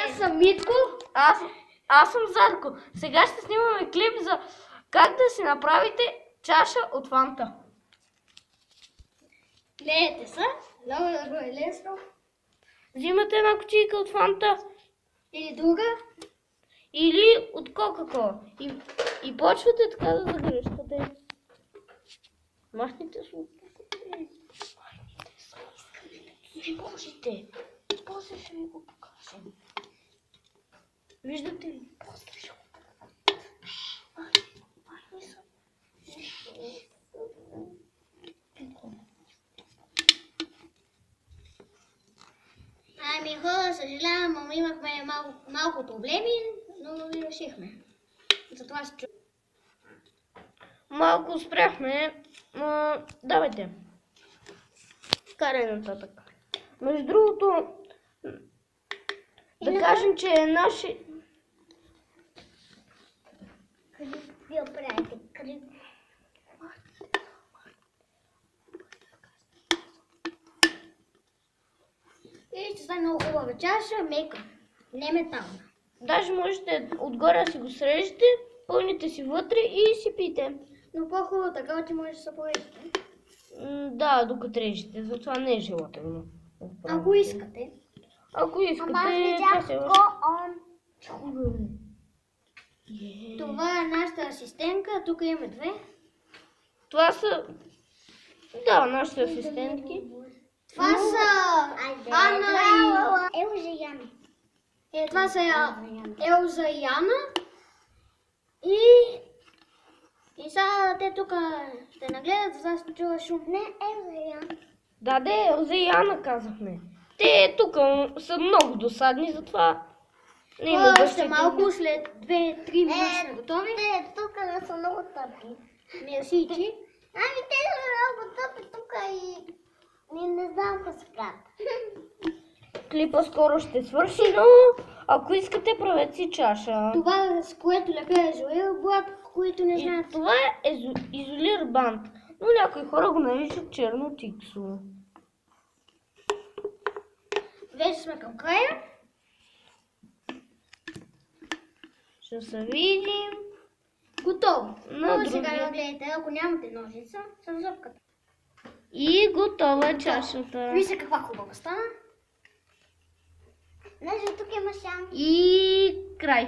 Аз съм Митко. Аз съм Зарко. Сега ще снимаме клип за как да си направите чаша от фанта. Гледайте са. Много е лесно. Взимате една кутийка от фанта Или друга. или от кока-кола. И почвате така да загръщате. Махните се от тук. Не можете. После ще ви го покажем. Виждате ли? После ще го покажем. Махни се. Ами хора, съжалявам, имахме малко проблеми, но ги решихме. Затова се чу. Малко спряхме, но давайте. Карай нататък. Между другото, да кажем, че е наши... Къде ви оправите? Къде? И ще стане много хубава чаша, мека, не метална. Даже можете отгоре да си го срежете, пълните си вътре и си пийте. Но по-хубаво така, че може да се порежете. Да, докато режете, затова не е желателно. Ако искате. Ако искате, това се Това е нашата асистентка, тук имаме две. Това са... Да, нашите асистентки. Това са Ана и Елза и Яна. Това са Елза и Яна. И сега те тук ще нагледат, за да се чува шум. Не, Елза и Яна. Да, Елза и Яна казахме. Те тук са много досадни, затова не им обръщайте. Още малко, след 2-3 минути сме готови. Те тук не са много тъпи. Мерсичи. Ами те са много тъпи тук и не знам какво се правят. Клипа скоро ще свърши, но ако искате, правете си чаша. Това, с което лепя изолир блок, които не знаят. Това е изолир бант, но някои хора го наричат черно тиксо. Вече сме към края. Ще се видим. Готово. На Но сега другия. я гледайте, ако нямате ножица, с зъбката. И готова е чашата. Вижте каква хубава стана. Значи тук има шам. И край.